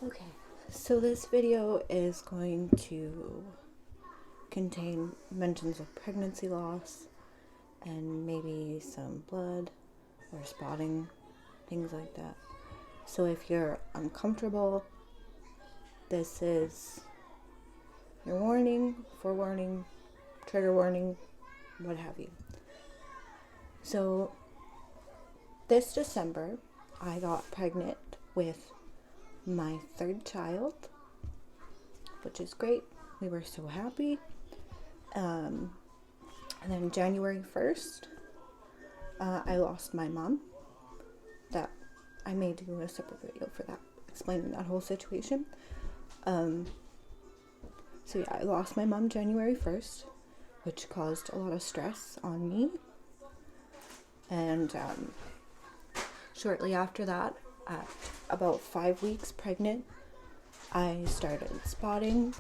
Okay, so this video is going to contain mentions of pregnancy loss and maybe some blood or spotting, things like that. So if you're uncomfortable, this is your warning, forewarning, trigger warning, what have you. So this December, I got pregnant with my third child, which is great. We were so happy. And then January 1st, I lost my mom. That I may do a separate video for that, explaining that whole situation. So yeah, I lost my mom January 1st, which caused a lot of stress on me. And shortly after that, at about 5 weeks pregnant, I started spotting,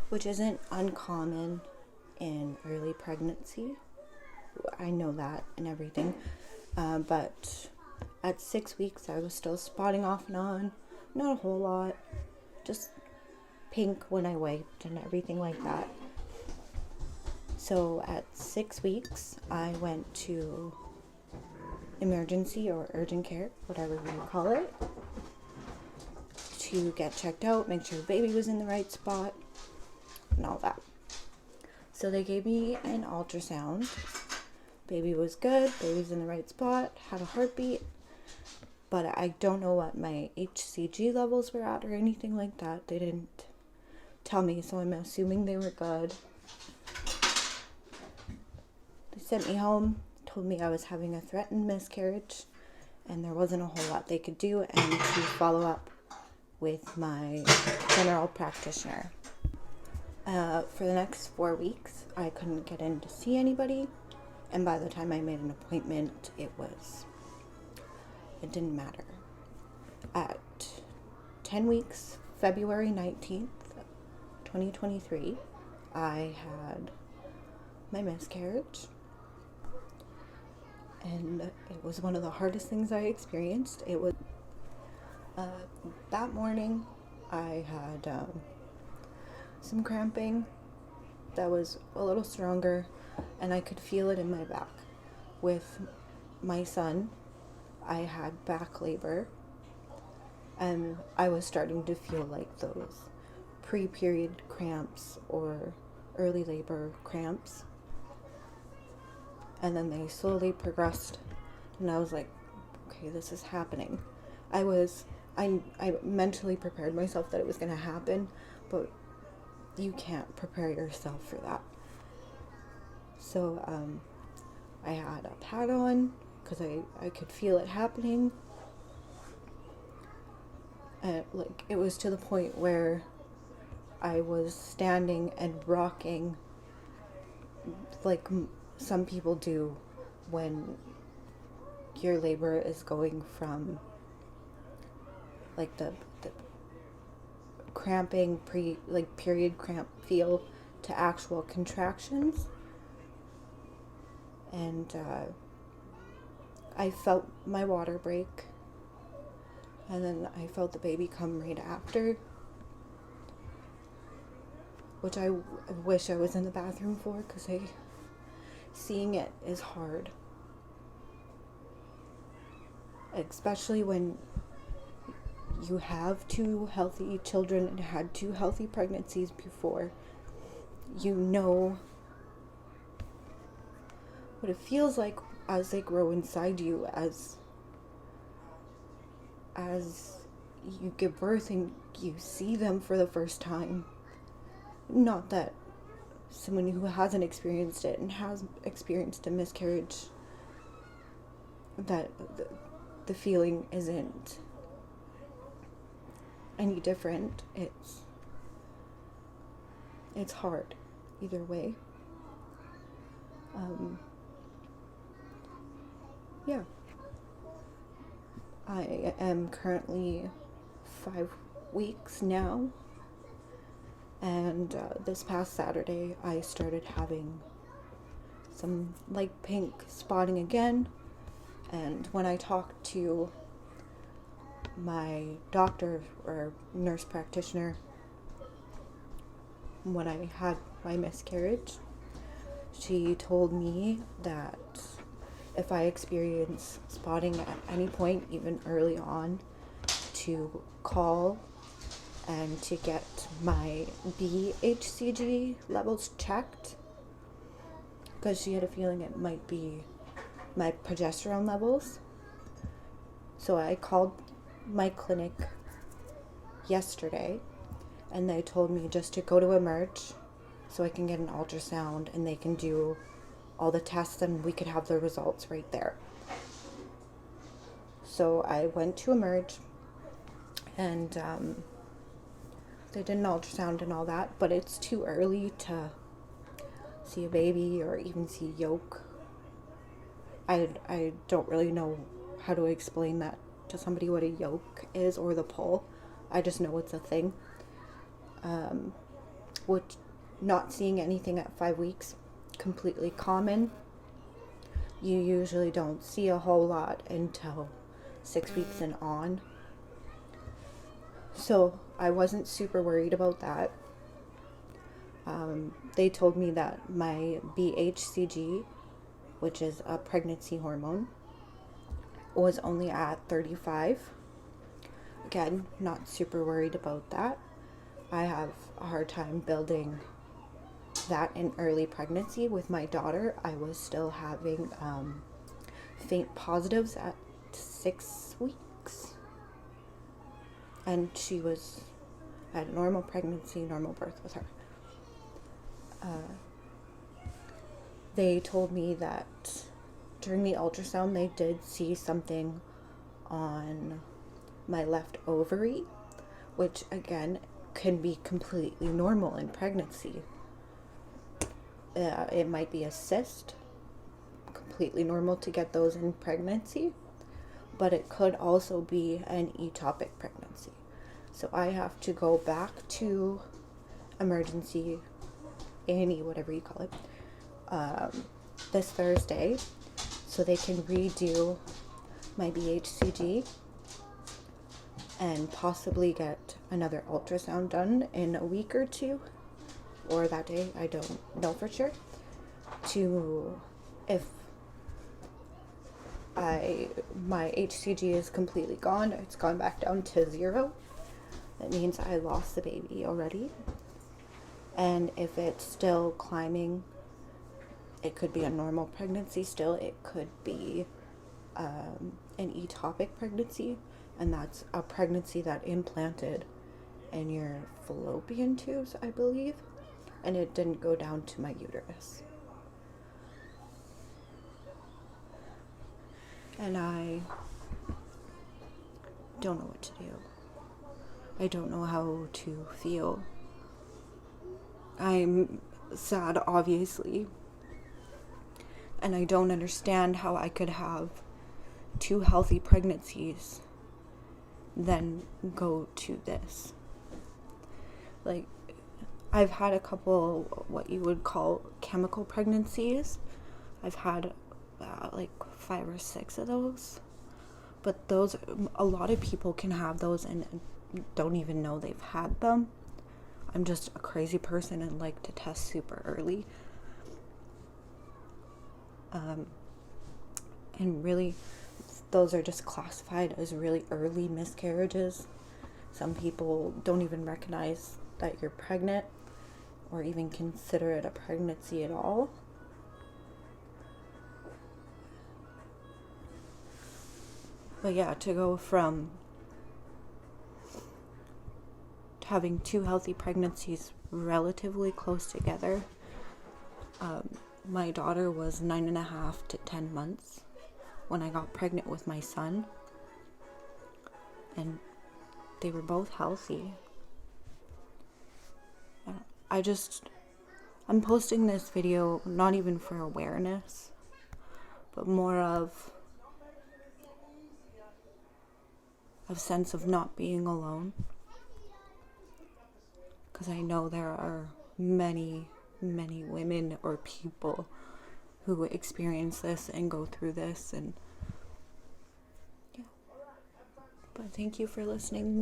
which isn't uncommon in early pregnancy. I know that and everything. But at 6 weeks, I was still spotting off and on. Not a whole lot. Just pink when I wiped and everything like that. So at 6 weeks, I went to emergency or urgent care, whatever you call it, to get checked out, make sure the baby was in the right spot, and all that. So they gave me an ultrasound. Baby was good, baby's in the right spot, had a heartbeat, but I don't know what my HCG levels were at or anything like that. They didn't tell me, so I'm assuming they were good. They sent me home, told me I was having a threatened miscarriage, and there wasn't a whole lot they could do, and to follow up with my general practitioner. For the next 4 weeks, I couldn't get in to see anybody, and by the time I made an appointment, it didn't matter. At 10 weeks, February 19th, 2023, I had my miscarriage, and it was one of the hardest things I experienced. It was that morning I had some cramping that was a little stronger, and I could feel it in my back. With my son, I had back labor, and I was starting to feel like those pre-period cramps or early labor cramps, and then they slowly progressed, and I was like, okay, this is happening. I mentally prepared myself that it was going to happen, but you can't prepare yourself for that. So I had a pad on because I could feel it happening. Like, it was to the point where I was standing and rocking like some people do when your labor is going from like the cramping period cramp feel to actual contractions. And I felt my water break, and then I felt the baby come right after, which I wish I was in the bathroom for, because seeing it is hard, especially when you have 2 healthy children and had 2 healthy pregnancies before. You know what it feels like as they grow inside you, as you give birth and you see them for the first time. Not that someone who hasn't experienced it and has experienced a miscarriage, that the feeling isn't any different. It's hard either way. Yeah. I am currently 5 weeks now, and this past Saturday I started having some light pink spotting again. And when I talked to my doctor or nurse practitioner, when I had my miscarriage, she told me that if I experience spotting at any point, even early on, to call and to get my BHCG levels checked, because she had a feeling it might be my progesterone levels. So I called my clinic yesterday, and they told me just to go to Emerge so I can get an ultrasound and they can do all the tests and we could have the results right there. So I went to Emerge, and they did an ultrasound and all that, but it's too early to see a baby or even see yolk. I don't really know how to explain that to somebody, what a yolk is or the pole. I just know it's a thing. Which, not seeing anything at 5 weeks, completely common. You usually don't see a whole lot until 6 weeks and on. So I wasn't super worried about that. They told me that my BHCG, which is a pregnancy hormone, was only at 35. Again, not super worried about that. I have a hard time building that in early pregnancy. With my daughter, I was still having faint positives at 6 weeks. And she had a normal pregnancy, normal birth with her. They told me that during the ultrasound, they did see something on my left ovary, which again can be completely normal in pregnancy. It might be a cyst, completely normal to get those in pregnancy, but it could also be an ectopic pregnancy. So I have to go back to emergency, A&E, whatever you call it, this Thursday, so they can redo my BHCG and possibly get another ultrasound done in a week or two, or that day, I don't know for sure, to if my HCG is completely gone, it's gone back down to 0, that means I lost the baby already. And if it's still climbing, it could be a normal pregnancy still, it could be an ectopic pregnancy, and that's a pregnancy that implanted in your fallopian tubes, I believe, and it didn't go down to my uterus. And I don't know what to do. I don't know how to feel. I'm sad, obviously, and I don't understand how I could have 2 healthy pregnancies, then go to this. Like, I've had a couple what you would call chemical pregnancies. I've had like 5 or 6 of those, but those, a lot of people can have those and don't even know they've had them. I'm just a crazy person and like to test super early. And really, those are just classified as really early miscarriages. Some people don't even recognize that you're pregnant or even consider it a pregnancy at all. But yeah, to go from having 2 healthy pregnancies relatively close together, my daughter was 9.5 to 10 months when I got pregnant with my son, and they were both healthy. I'm posting this video not even for awareness, but more of a sense of not being alone, because I know there are many women or people who experience this and go through this, and yeah. But thank you for listening.